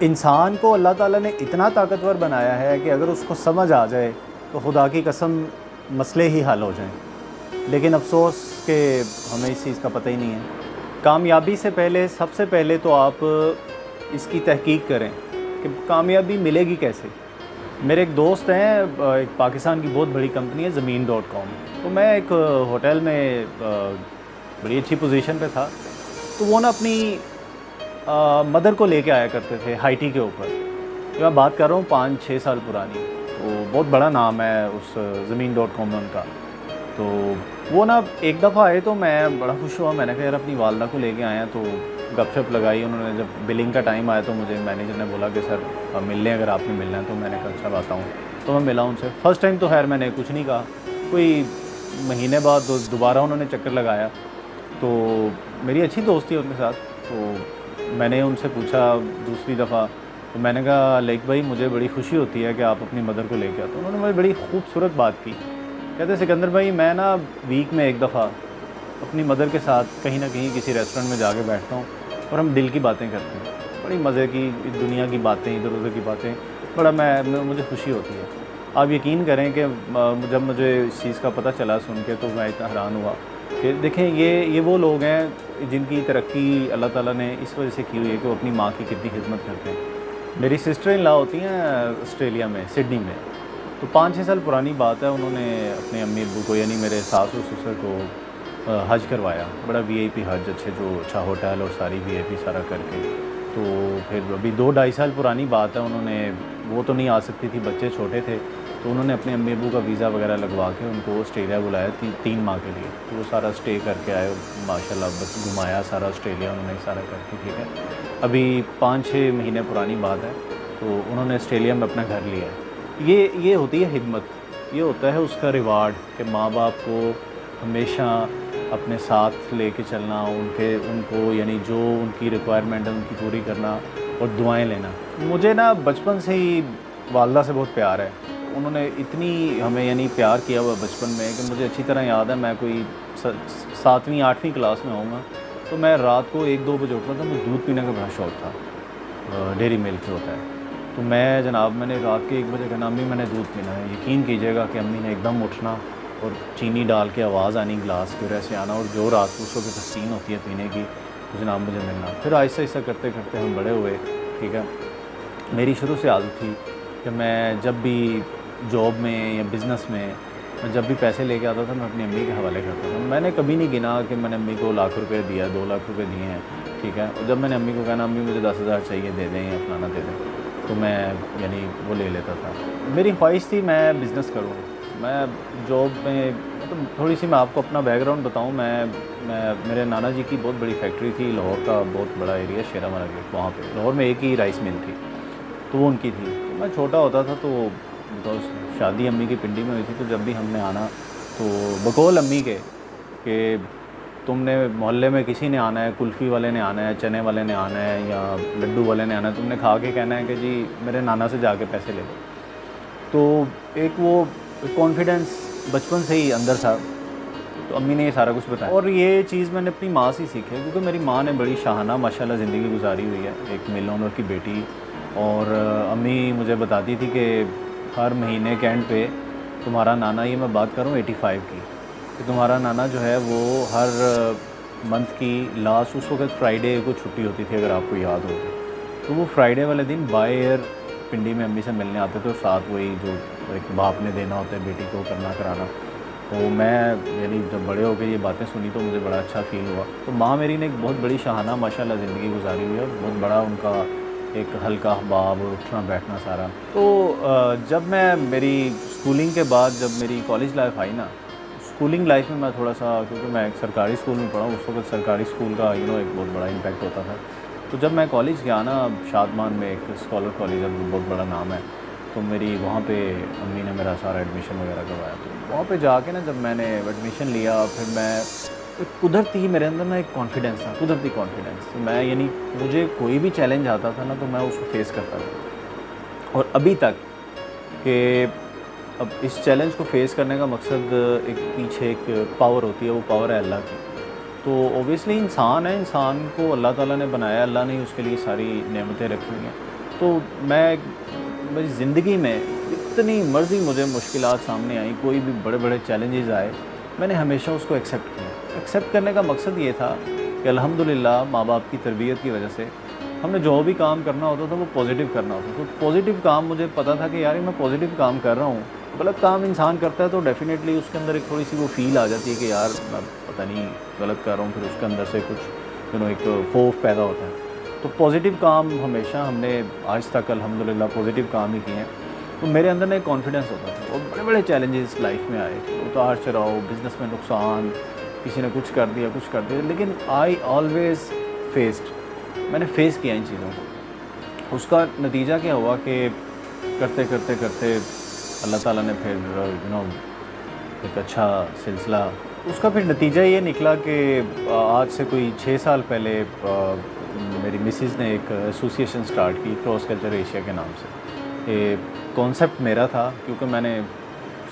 इंसान को अल्लाह ताला ने इतना ताकतवर बनाया है कि अगर उसको समझ आ जाए तो खुदा की कसम मसले ही हल हो जाएं। लेकिन अफसोस कि हमें इस चीज़ का पता ही नहीं है। कामयाबी से पहले सबसे पहले तो आप इसकी तहकीक करें कि कामयाबी मिलेगी कैसे। मेरे एक दोस्त हैं, एक पाकिस्तान की बहुत बड़ी कंपनी है ज़मीन.com। तो मैं एक होटल में बड़ी अच्छी पोजीशन पे था। तो वो ना अपनी मदर को लेके आया करते थे हाईटी के ऊपर। तो मैं बात कर रहा हूँ 5-6 साल पुरानी। तो बहुत बड़ा नाम है उस ज़मीन.com में उनका। तो वो ना एक दफ़ा आए तो मैं बड़ा खुश हुआ। मैंने कहा यार अपनी वालदा को लेके आए हैं। तो गपशप लगाई उन्होंने। जब बिलिंग का टाइम आया तो मुझे मैनेजर ने बोला कि सर मिल लें अगर आपने मिलना है। तो मैंने कहा अच्छा आता हूँ। तो मैं मिला उनसे। फ़र्स्ट टाइम तो खैर मैंने कुछ नहीं कहा। कोई महीने बाद दोबारा उन्होंने चक्कर लगाया तो मेरी अच्छी दोस्ती है उनके साथ। तो मैंने उनसे पूछा दूसरी दफ़ा। तो मैंने कहा लाइक भाई मुझे बड़ी खुशी होती है कि आप अपनी मदर को लेके आते हो। उन्होंने मुझे बड़ी खूबसूरत बात की। कहते सिकंदर भाई मैं ना वीक में एक दफ़ा अपनी मदर के साथ कहीं ना कहीं किसी रेस्टोरेंट में जाके बैठता हूँ और हम दिल की बातें करते हैं। बड़ी मज़े की दुनिया की बातें, इधर उधर की बातें। बड़ा मुझे खुशी होती है। आप यकीन करें कि जब मुझे इस चीज़ का पता चला सुन के तो मैं इतना हैरान हुआ कि देखें ये वो लोग हैं जिनकी तरक्की अल्लाह ताला ने इस वजह से की हुई है कि वो अपनी माँ की कितनी खिदमत करते हैं। मेरी सिस्टर इन लॉ होती हैं ऑस्ट्रेलिया में, सिडनी में। तो 5-6 साल पुरानी बात है, उन्होंने अपने अम्मी अब्बू को यानी मेरे सास और ससुर को हज करवाया। बड़ा वीआईपी हज, जो अच्छा होटल और सारी वीआईपी सारा करके। तो फिर अभी 2-2.5 साल पुरानी बात है, उन्होंने वो तो नहीं आ सकती थी, बच्चे छोटे थे। तो उन्होंने अपने अम्मी अब्बू का वीज़ा वगैरह लगवा के उनको ऑस्ट्रेलिया बुलाया 3 माह के लिए। तो वो सारा स्टे करके आए माशाल्लाह। बस घुमाया सारा ऑस्ट्रेलिया उन्होंने सारा करके, ठीक है। अभी 5-6 महीने पुरानी बात है। तो उन्होंने ऑस्ट्रेलिया में अपना घर लिया है। ये होती है हिदमत, ये होता है उसका रिवार्ड कि माँ बाप को हमेशा अपने साथ लेके चलना, उनको यानी जो उनकी रिक्वायरमेंट है उनकी पूरी करना और दुआएं लेना। मुझे ना बचपन से ही वालदा से बहुत प्यार है। उन्होंने इतनी हमें यानी प्यार किया हुआ बचपन में कि मुझे अच्छी तरह याद है। मैं कोई 7वीं-8वीं क्लास में होऊंगा तो मैं रात को 1-2 बजे उठता था। मुझे दूध पीने का बड़ा शौक़ था। डेयरी मिल्क होता है। तो मैंने रात के 1 बजे कहना अम्मी मैंने दूध पीना है। यकीन कीजिएगा कि अम्मी ने एकदम उठना और चीनी डाल के आवाज़ आनी गिलास की, और ऐसे आना, और जो रात को उसको तस्कीन होती है पीने की, तो जनाब मुझे मिलना। फिर आहिस्ता आहिस्ता करते करते हम बड़े हुए, ठीक है। मेरी शुरू से आदत थी कि मैं जब भी जॉब में या बिज़नेस में मैं जब भी पैसे लेके आता था मैं अपनी अम्मी के हवाले करता था। मैंने कभी नहीं गिना कि मैंने अम्मी को लाख रुपए दिया, 2 लाख रुपए दिए हैं, ठीक है। और जब मैंने अम्मी को कहना अम्मी मुझे 10,000 चाहिए दे दें या फलाना दे दें, तो मैं यानी वो ले लेता था। मेरी ख्वाहिश थी मैं बिज़नेस करूँ। मैं जॉब में मतलब थोड़ी सी मैं आपको अपना बैकग्राउंड बताऊँ। मैं मेरे नाना जी की बहुत बड़ी फैक्ट्री थी, लाहौर का बहुत बड़ा एरिया शेरावाला गेट, वहाँ पे लाहौर में एक ही राइस मिल थी, तो वो उनकी थी। तो मैं छोटा होता था तो बिकॉज शादी अम्मी की पिंडी में हुई थी, तो जब भी हमने आना तो बकौल अम्मी के कि तुमने मोहल्ले में किसी ने आना है, कुल्फ़ी वाले ने आना है, चने वाले ने आना है या लड्डू वाले ने आना है, तुमने खा के कहना है कि जी मेरे नाना से जाके पैसे ले लो। तो एक वो कॉन्फिडेंस बचपन से ही अंदर था। तो अम्मी ने ये सारा कुछ बताया और ये चीज़ मैंने अपनी माँ से सीखी, क्योंकि मेरी माँ ने बड़ी शाहाना माशाल्लाह ज़िंदगी गुजारी हुई है, एक मिल ओनर की बेटी। और अम्मी मुझे बताती थी कि हर महीने के एंड पे तुम्हारा नाना, ये मैं बात कर रहा हूँ 85 की, कि तुम्हारा नाना जो है वो हर मंथ की लास्ट, उस वक्त फ्राइडे को छुट्टी होती थी अगर आपको याद हो, तो वो फ्राइडे वाले दिन बाय एयर पिंडी में अम्मी से मिलने आते थे और साथ वही जो एक बाप ने देना होता है बेटी को करना कराना। तो मैं यानी जब बड़े हो गए ये बातें सुनी तो मुझे बड़ा अच्छा फ़ील हुआ। तो माँ मेरी ने एक बहुत बड़ी शाहाना माशाल्लाह ज़िंदगी गुजारी हुई है, बहुत बड़ा उनका एक हल्का अहबाब और उठना बैठना सारा। तो जब मैं मेरी स्कूलिंग के बाद जब मेरी कॉलेज लाइफ आई ना, स्कूलिंग लाइफ में मैं थोड़ा सा, क्योंकि मैं एक सरकारी स्कूल में पढ़ा, उस वक्त सरकारी स्कूल का एक बहुत बड़ा इम्पैक्ट होता था। तो जब मैं कॉलेज गया ना, शादमान में एक स्कॉलर कॉलेज है, बहुत बड़ा नाम है, तो मेरी वहाँ पे अम्मी ने मेरा सारा एडमिशन वगैरह करवाया। तो वहाँ पे जाके ना जब मैंने एडमिशन लिया, फिर मैं कुदरती ही मेरे अंदर ना एक कॉन्फिडेंस था, कुदरती कॉन्फिडेंस। तो मैं यानी मुझे कोई भी चैलेंज आता था ना तो मैं उसको फेस करता था। और अभी तक कि अब इस चैलेंज को फेस करने का मकसद एक पीछे एक पावर होती है, वो पावर है अल्लाह की। तो ओबियसली इंसान है, इंसान को अल्लाह ताला ने बनाया, अल्लाह ने उसके लिए सारी नेमतें रखी हुई हैं। तो मैं मेरी ज़िंदगी में इतनी मर्ज़ी मुझे मुश्किलात सामने आई, कोई भी बड़े बड़े चैलेंजेस आए, मैंने हमेशा उसको एक्सेप्ट किया। एक्सेप्ट करने का मकसद ये था कि अल्हम्दुलिल्लाह माँ बाप की तरबियत की वजह से हमने जो भी काम करना होता था वो पॉजिटिव करना होता। तो पॉजिटिव काम मुझे पता था कि यार मैं पॉजिटिव काम कर रहा हूँ। गलत काम इंसान करता है तो डेफ़िनेटली उसके अंदर एक थोड़ी सी वो फ़ील आ जाती है कि यार मैं पता नहीं गलत कर रहा हूँ, फिर उसके अंदर से कुछ एक खौफ पैदा होता है। तो पॉजिटिव काम हमेशा हमने आज तक अल्हम्दुलिल्लाह पॉजिटिव काम ही किए हैं। तो मेरे अंदर ना एक कॉन्फिडेंस होता था और बड़े बड़े चैलेंजेस लाइफ में आए, उतार चढ़ाव, बिज़नेस में नुकसान, किसी ने कुछ कर दिया, लेकिन आई ऑलवेज़ फेस्ड, मैंने फ़ेस किया इन चीज़ों को। उसका नतीजा क्या हुआ कि करते करते करते अल्लाह ताला ने फिर एक अच्छा सिलसिला, उसका फिर नतीजा ये निकला कि आज से कोई 6 साल पहले मेरी मिसेज़ ने एक एसोसिएशन स्टार्ट की क्रॉस कल्चर एशिया के नाम से। ये कॉन्सेप्ट मेरा था क्योंकि मैंने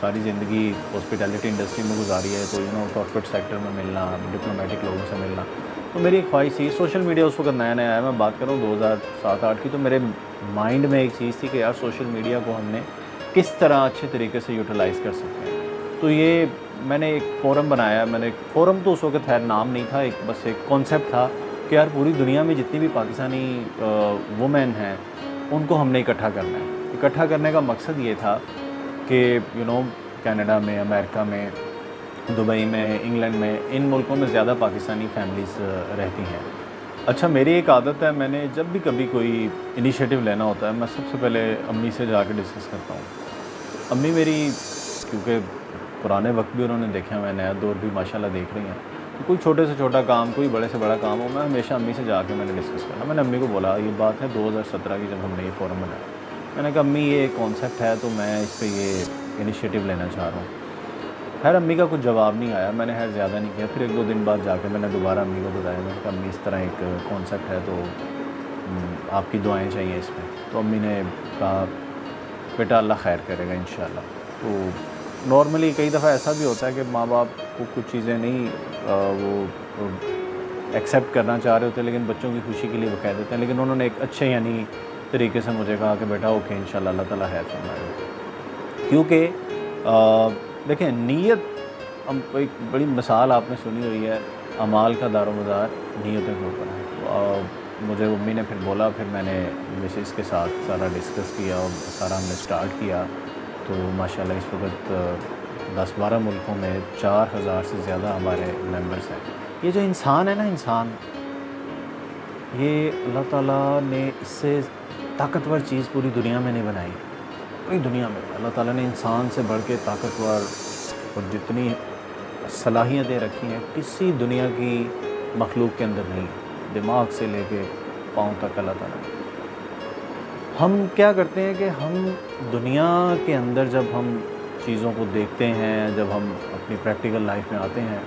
सारी ज़िंदगी हॉस्पिटैलिटी इंडस्ट्री में गुजारी है, तो कॉर्पोरेट सेक्टर में मिलना, डिप्लोमेटिक लोगों से मिलना, तो मेरी एक ख्वाहिश थी। सोशल मीडिया उस वक्त नया नया आया, मैं बात कर रहा हूँ 2007-8 की, तो मेरे माइंड में एक चीज़ थी कि यार सोशल मीडिया को हमने किस तरह अच्छे तरीके से यूटिलाइज़ कर सकते हैं। तो ये मैंने एक फ़ोरम बनाया, मैंने फ़ोरम तो उस वक्त खैर नाम नहीं था, एक बस एक कॉन्सेप्ट था कि यार पूरी दुनिया में जितनी भी पाकिस्तानी वुमेन हैं उनको हमने इकट्ठा करना है। इकट्ठा करने का मकसद ये था कि कनाडा में, अमेरिका में, दुबई में, इंग्लैंड में, इन मुल्कों में ज़्यादा पाकिस्तानी फैमिलीज़ रहती हैं। अच्छा, मेरी एक आदत है, मैंने जब भी कभी कोई इनिशिएटिव लेना होता है मैं सबसे पहले अम्मी से जाकर डिस्कस करता हूँ। अम्मी मेरी, क्योंकि पुराने वक्त भी उन्होंने देखा है, मैं नया दौर भी माशाल्लाह देख रही हैं, तो कोई छोटे से छोटा काम, कोई बड़े से बड़ा काम हो, मैं हमेशा अम्मी से जाके मैंने डिस्कस करना। मैंने अम्मी को बोला, ये बात है 2017 की जब हमने ये फ़ोरम बनाया, मैंने कहा अम्मी ये कॉन्सेप्ट है तो मैं इस पर ये इनिशिएटिव लेना चाह रहा हूँ। खैर अम्मी का कुछ जवाब नहीं आया, मैंने खैर ज़्यादा नहीं किया। फिर 1-2 दिन बाद जाके मैंने दोबारा अम्मी को बताया, मैंने कहा अम्मी इस तरह एक कॉन्सेप्ट है तो आपकी दुआएं चाहिए इसमें। तो अम्मी ने कहा बेटा अल्लाह खैर करेगा इंशाल्लाह। तो नॉर्मली कई दफ़ा ऐसा भी होता है कि माँ बाप को कुछ चीज़ें नहीं वो एक्सेप्ट करना चाह रहे होते, लेकिन बच्चों की खुशी के लिए वो कह देते हैं। लेकिन उन्होंने एक अच्छे यानी तरीके से मुझे कहा कि बेटा ओके इंशाल्लाह अल्लाह ताला खैर फरमाएगा। क्योंकि देखें नीयत, एक बड़ी मिसाल आपने सुनी हुई है, अमाल का दारोमदार नीयतों के ऊपर है। तो मुझे मम्मी ने फिर बोला, फिर मैंने मिसेस के साथ सारा डिस्कस किया और सारा हमने स्टार्ट किया। तो माशाल्लाह इस वक्त 10-12 मुल्कों में 4000 से ज़्यादा हमारे मेंबर्स हैं। ये जो इंसान है ना, इंसान, ये अल्लाह ताला ने इससे ताकतवर चीज़ पूरी दुनिया में नहीं बनाई। पूरी दुनिया में अल्लाह ताला ने इंसान से बढ़ के ताकतवर और जितनी सलाहियतें रखी हैं किसी दुनिया की मखलूक के अंदर नहीं है। दिमाग से लेके पाँव तक अल्लाह ताला ने। हम क्या करते हैं कि हम दुनिया के अंदर जब हम चीज़ों को देखते हैं, जब हम अपनी प्रैक्टिकल लाइफ में आते हैं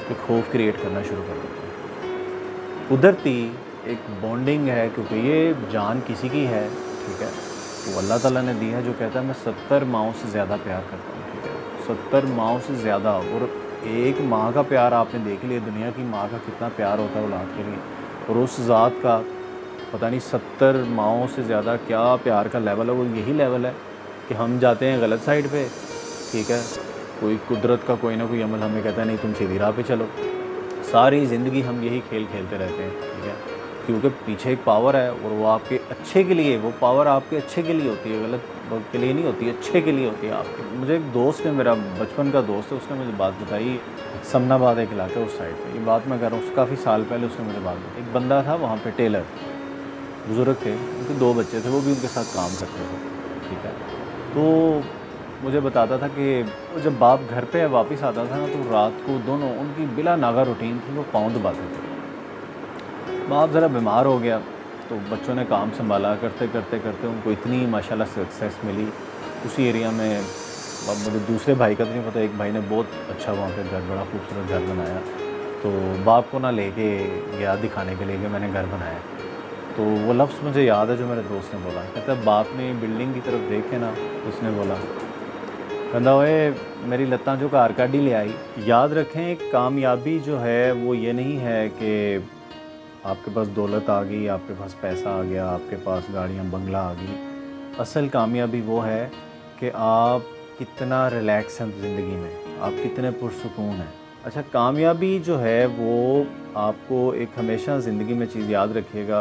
तो खौफ क्रिएट करना शुरू कर देते हैं। कुदरती एक बॉन्डिंग है, क्योंकि ये जान किसी की है, ठीक है, वो अल्लाह ताला ने दी है, जो कहता है मैं 70 माँओं से ज़्यादा प्यार करता हूँ, ठीक है, 70 माँओं से ज़्यादा। और एक माँ का प्यार आपने देख लिया, दुनिया की माँ का कितना प्यार होता है औलाद के लिए, और उस ज़ात का पता नहीं 70 माँओं से ज़्यादा क्या प्यार का लेवल है। वो यही लेवल है कि हम जाते हैं गलत साइड पे, ठीक है, कोई कुदरत का कोई ना कोई अमल हमें कहता है नहीं तुम सीधी राह पे चलो। सारी ज़िंदगी हम यही खेल खेलते रहते हैं, ठीक है, क्योंकि पीछे एक पावर है और वो आपके अच्छे के लिए, वो पावर आपके अच्छे के लिए होती है, गलत के लिए नहीं होती, अच्छे के लिए होती है आपके। मुझे एक दोस्त ने, मेरा बचपन का दोस्त है, उसने मुझे बात बताई, समनाबाद एक इलाका उस साइड पे, ये बात मैं कर रहा हूँ काफ़ी साल पहले उसने मुझे बात बताई। एक बंदा था वहाँ पे, टेलर, बुज़ुर्ग थे, उनके 2 बच्चे थे, वो भी उनके साथ काम करते थे, ठीक है। तो मुझे बताता था कि जब बाप घर पे वापस आता था ना, तो रात को दोनों, उनकी बिला नागा रूटीन थी, वो पाँव दबाते थे। बाप ज़रा बीमार हो गया तो बच्चों ने काम संभाला, करते करते करते उनको इतनी माशाल्लाह सक्सेस मिली उसी एरिया में। अब मुझे दूसरे भाई का तो नहीं पता, एक भाई ने बहुत अच्छा वहाँ पे घर, बड़ा खूबसूरत घर बनाया, तो बाप को ना लेके गया दिखाने के लिए कि मैंने घर बनाया। तो वो लफ्ज़ मुझे याद है जो मेरे दोस्त ने बोला, कहता बाप ने बिल्डिंग की तरफ देखे ना, उसने बोला, कहता ओए मेरी लत्तां जो कार काढ़ी ले आई। याद रखें, कामयाबी जो है वो ये नहीं है कि आपके पास दौलत आ गई, आपके पास पैसा आ गया, आपके पास गाड़ियाँ बंगला आ गई। असल कामयाबी वो है कि आप कितना रिलैक्स हैं ज़िंदगी में, आप कितने पुरसुकून हैं। अच्छा, कामयाबी जो है वो आपको एक हमेशा ज़िंदगी में चीज़ याद रखिएगा,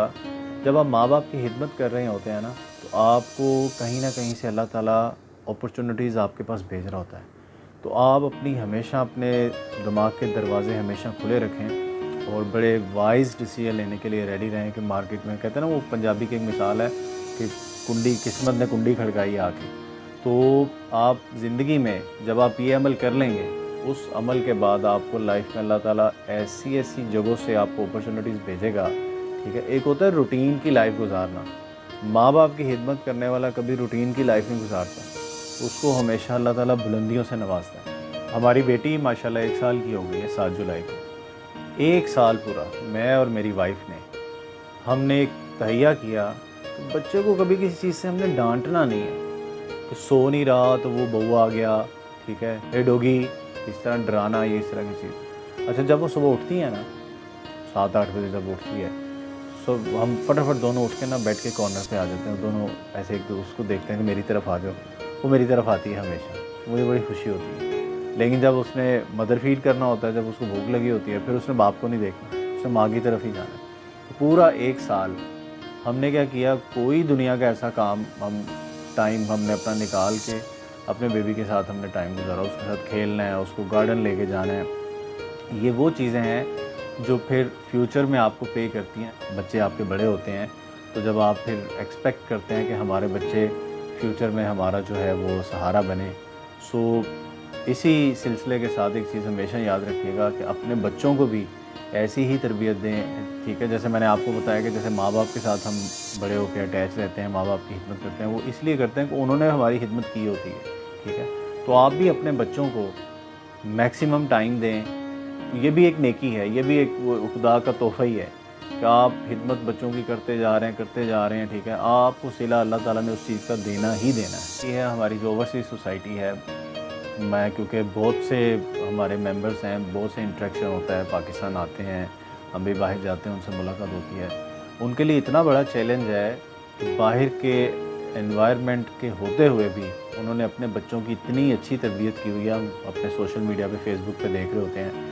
जब आप माँ बाप की खिदमत कर रहे होते हैं ना, तो आपको कहीं ना कहीं से अल्लाह ताला अपॉर्चुनिटीज़ आपके पास भेज रहा होता है। तो आप अपनी हमेशा अपने दिमाग के दरवाज़े हमेशा खुले रखें और बड़े वाइज डिसीजन लेने के लिए रेडी रहें। कि मार्केट में कहते हैं ना, वो पंजाबी की एक मिसाल है कि कुंडी, किस्मत ने कुंडी खड़काई आके। तो आप ज़िंदगी में जब आप ये अमल कर लेंगे, उस अमल के बाद आपको लाइफ में अल्लाह ताला ऐसी ऐसी जगहों से आपको अपॉर्चुनिटीज़ भेजेगा। ठीक है, एक होता है रूटीन की लाइफ गुजारना। माँ बाप की खिदमत करने वाला कभी रूटीन की लाइफ नहीं गुजारता, उसको हमेशा अल्लाह ताला बुलंदियों से नवाजता है। हमारी बेटी माशाल्लाह 1 साल की हो गई है 7 जुलाई को। 1 साल पूरा मैं और मेरी वाइफ ने हमने एक तहैया किया कि बच्चे को कभी किसी चीज़ से हमने डांटना नहीं है। कि सो नहीं रहा तो वो बहू आ गया, ठीक है, ए डोगी, इस तरह डराना, ये इस तरह की चीज़। अच्छा, जब वो सुबह उठती है ना 7-8 बजे जब उठती है, सो हम फटाफट दोनों उठ के ना बेड के कॉर्नर पे आ जाते हैं। दोनों ऐसे एक उसको देखते हैं कि मेरी तरफ आ जाओ। वो मेरी तरफ आती है हमेशा, मुझे बड़ी खुशी होती है। लेकिन जब उसने मदर फीड करना होता है, जब उसको भूख लगी होती है, फिर उसने बाप को नहीं देखना, उसने माँ की तरफ ही जाना है। तो पूरा 1 साल हमने क्या किया, कोई दुनिया का ऐसा काम टाइम हमने अपना निकाल के अपने बेबी के साथ हमने टाइम गुजारा। उसके साथ खेलना है, उसको गार्डन लेके जाना है। ये वो चीज़ें हैं जो फिर फ्यूचर में आपको पे करती हैं। बच्चे आपके बड़े होते हैं, तो जब आप फिर एक्सपेक्ट करते हैं कि हमारे बच्चे फ्यूचर में हमारा जो है वो सहारा बने। सो इसी सिलसिले के साथ एक चीज़ हमेशा याद रखिएगा कि अपने बच्चों को भी ऐसी ही तरबियत दें। ठीक है, जैसे मैंने आपको बताया कि जैसे माँ बाप के साथ हम बड़े होकर अटैच रहते हैं, माँ बाप की खिदमत करते हैं, वो इसलिए करते हैं कि उन्होंने हमारी खिदमत की होती है। ठीक है, तो आप भी अपने बच्चों को मैक्सिमम टाइम दें। ये भी एक नेकी है, ये भी एक वो खुदा का तोहफ़ा ही है कि आप खिदमत बच्चों की करते जा रहे हैं। ठीक है, आपको सिला अल्लाह ताला ने उस चीज़ का देना ही देना है। ये है हमारी जो ओवरसीज़ सोसाइटी है। मैं क्योंकि बहुत से हमारे मेंबर्स हैं, बहुत से इंटरेक्शन होता है, पाकिस्तान आते हैं, हम भी बाहर जाते हैं, उनसे मुलाकात होती है। उनके लिए इतना बड़ा चैलेंज है कि बाहर के एनवायरनमेंट के होते हुए भी उन्होंने अपने बच्चों की इतनी अच्छी तरबियत की हुई है। हम अपने सोशल मीडिया पे, फेसबुक पे देख रहे होते हैं।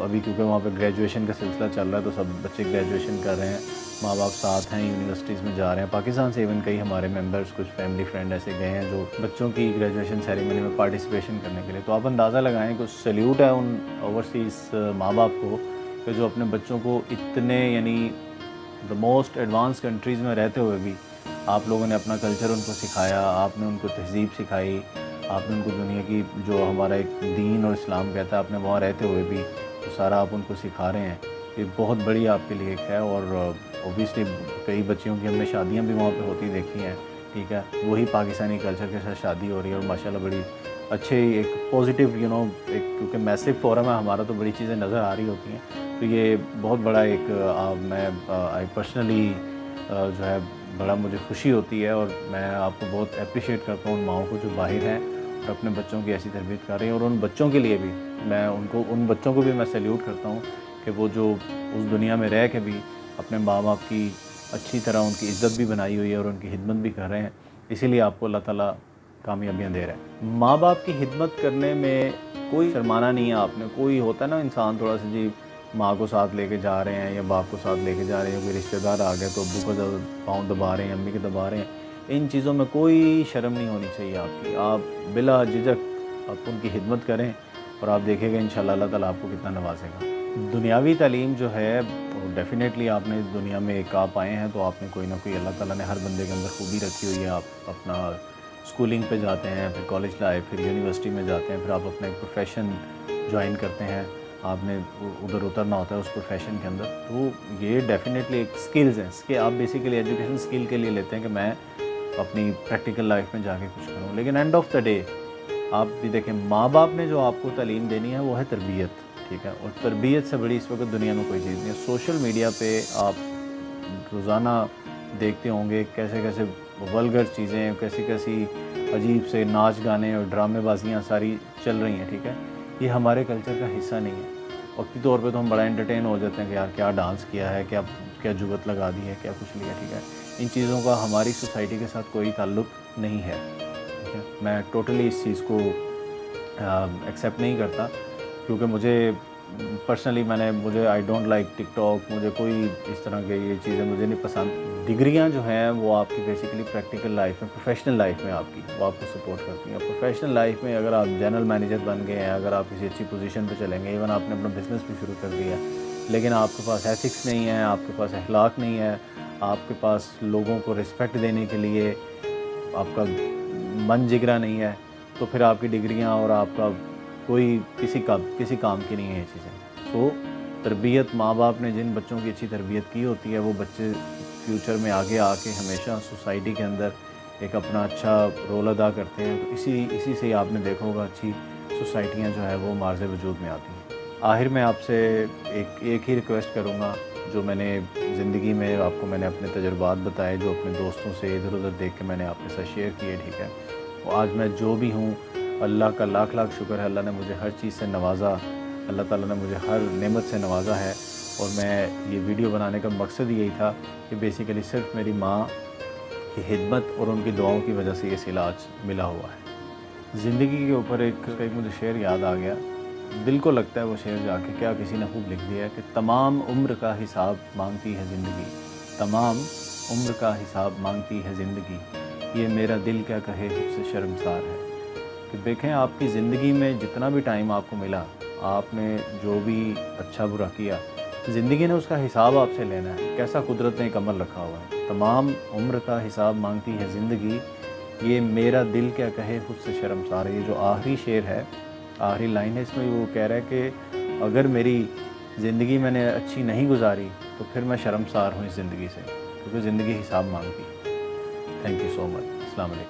अभी क्योंकि वहाँ पे ग्रेजुएशन का सिलसिला चल रहा है, तो सब बच्चे ग्रेजुएशन कर रहे हैं, माँ बाप साथ हैं, यूनिवर्सिटीज़ में जा रहे हैं। पाकिस्तान से इवन कई हमारे मेंबर्स, कुछ फैमिली फ्रेंड ऐसे गए हैं जो बच्चों की ग्रेजुएशन सेरेमनी में पार्टिसिपेशन करने के लिए। तो आप अंदाज़ा लगाएं कि सैल्यूट है उन ओवरसीज़ माँ बाप को कि जो अपने बच्चों को इतने, यानी द मोस्ट एडवांस कंट्रीज़ में रहते हुए भी आप लोगों ने अपना कल्चर उनको सिखाया, आपने उनको तहज़ीब सिखाई, आपने उनको दुनिया की जो हमारा एक दीन और इस्लाम कहता है, आपने वहाँ रहते हुए भी तो सारा आप उनको सिखा रहे हैं। ये बहुत बड़ी आपके लिए एक है। और ओबियसली कई बच्चियों की हमने शादियाँ भी वहाँ पे होती देखी हैं। ठीक है, वही पाकिस्तानी कल्चर के साथ शादी हो रही है और माशाल्लाह बड़ी अच्छे एक पॉजिटिव एक, क्योंकि मैसिव फोरम है हमारा, तो बड़ी चीज़ें नज़र आ रही होती हैं। तो ये बहुत बड़ा एक मैं आई पर्सनली जो है बड़ा मुझे खुशी होती है। और मैं आपको बहुत अप्रिशिएट करता हूँ उन माओं को जो बाहर हैं और अपने बच्चों की ऐसी तरबियत कर रही हैं। और उन बच्चों के लिए भी मैं उन बच्चों को भी मैं सैल्यूट करता हूँ कि वो जो उस दुनिया में रह के भी अपने माँ बाप की अच्छी तरह उनकी इज़्ज़त भी बनाई हुई है और उनकी खिदमत भी कर रहे हैं। इसीलिए आपको अल्लाह ताला कामयाबियाँ दे रहा है। माँ बाप की खिदमत करने में कोई शर्माना नहीं है आपने। कोई होता है ना इंसान थोड़ा सा, जी माँ को साथ लेके जा रहे हैं या बाप को साथ लेके जा रहे हैं, कोई रिश्तेदार आ गए तो अब्बू का पाँव दबा रहे हैं, अम्मी के दबा रहे हैं। इन चीज़ों में कोई शर्म नहीं होनी चाहिए आपकी। आप बिला झिझक आप उनकी खिदमत करें और आप देखेंगे इंशाल्लाह अल्लाह ताला आपको कितना नवाजेगा। दुनियावी तालीम जो है डेफ़िनेटली आपने इस दुनिया में एक आप आए हैं तो आपने कोई ना कोई, अल्लाह ताला ने हर बंदे के अंदर खूबी रखी हुई है। आप अपना स्कूलिंग पे जाते हैं, फिर कॉलेज लाए, फिर यूनिवर्सिटी में जाते हैं, फिर आप अपना एक प्रोफेशन ज्वाइन करते हैं, आपने उधर उतरना होता है उस प्रोफेशन के अंदर। तो ये डेफ़िनेटली एक स्किल्स हैं कि आप बेसिकली एजुकेशन स्किल के लिए लेते हैं कि मैं अपनी प्रैक्टिकल लाइफ में जाके कुछ करूँ। लेकिन एंड ऑफ द डे आप भी देखें, माँ बाप ने जो आपको तालीम देनी है वो है तरबियत। ठीक है, और तरबियत से बड़ी इस वक्त दुनिया में कोई चीज़ नहीं है। सोशल मीडिया पे आप रोज़ाना देखते होंगे कैसे कैसे वल्गर चीज़ें, कैसी कैसी अजीब से नाच गाने और ड्रामेबाजियाँ सारी चल रही हैं। ठीक है, ये हमारे कल्चर का हिस्सा नहीं है। वक्ती तौर पे तो हम बड़ा एंटरटेन हो जाते हैं कि यार क्या डांस किया है, क्या क्या जुगत लगा दी है, क्या कुछ लिया, ठीक है। इन चीज़ों का हमारी सोसाइटी के साथ कोई ताल्लुक़ नहीं है, ठीक है। मैं टोटली इस चीज़ को एक्सेप्ट नहीं करता, क्योंकि मुझे पर्सनली मुझे आई डोंट लाइक टिकटॉक, मुझे कोई इस तरह के ये चीज़ें मुझे नहीं पसंद। डिग्रियां जो हैं वो आपकी बेसिकली प्रैक्टिकल लाइफ में, प्रोफेशनल लाइफ में आपकी वो आपको सपोर्ट करती हैं। प्रोफेशनल लाइफ में अगर आप जनरल मैनेजर बन गए हैं, अगर आप किसी अच्छी पोजीशन पे चलेंगे, इवन आपने अपना बिज़नेस भी शुरू कर दिया, लेकिन आपके पास एथिक्स नहीं है, आपके पास अखलाक नहीं है, आपके पास लोगों को रिस्पेक्ट देने के लिए आपका मन जिगरा नहीं है, तो फिर आपकी डिग्रियां और आपका कोई किसी काम की नहीं है ये चीज़ें। तो तरबियत, माँ बाप ने जिन बच्चों की अच्छी तरबियत की होती है, वो बच्चे फ्यूचर में आगे आके हमेशा सोसाइटी के अंदर एक अपना अच्छा रोल अदा करते हैं। तो इसी से ही आपने देखा होगा अच्छी सोसाइटियाँ जो है वो मार्ज़ वजूद में आती हैं। आखिर में आपसे एक ही रिक्वेस्ट करूँगा, जो मैंने ज़िंदगी में आपको मैंने अपने तजुर्बात बताए, जो अपने दोस्तों से इधर उधर देख के मैंने आपके साथ शेयर किए, ठीक है। वो आज मैं जो भी हूँ, अल्लाह का लाख लाख शुक्र है, अल्लाह ने मुझे हर चीज़ से नवाज़ा, अल्लाह ताला ने मुझे हर नेमत से नवाज़ा है। और मैं ये वीडियो बनाने का मकसद यही था कि बेसिकली सिर्फ मेरी माँ की खिदमत और उनकी दुआओं की वजह से ये सिला आज मिला हुआ है। ज़िंदगी के ऊपर एक मुझे शेर याद आ गया, दिल को लगता है वो शेर जाके, क्या किसी ने खूब लिख दिया है कि तमाम उम्र का हिसाब मांगती है ज़िंदगी, तमाम उम्र का हिसाब मांगती है ज़िंदगी, ये मेरा दिल क्या कहे मुझसे शर्मसार है। कि देखें, आपकी ज़िंदगी में जितना भी टाइम आपको मिला, आपने जो भी अच्छा बुरा किया, ज़िंदगी ने उसका हिसाब आपसे लेना है। कैसा कुदरत ने एक अमल रखा हुआ है, तमाम उम्र का हिसाब मांगती है ज़िंदगी, ये मेरा दिल क्या कहे खुद से शर्मसार है। ये जो आखिरी शेर है, आखिरी लाइन है, इसमें वो कह रहा है कि अगर मेरी ज़िंदगी मैंने अच्छी नहीं गुजारी तो फिर मैं शर्मसार हूँ इस ज़िंदगी से, क्योंकि ज़िंदगी हिसाब मांगती है। Thank you so much. अस्सलाम वालेकुम।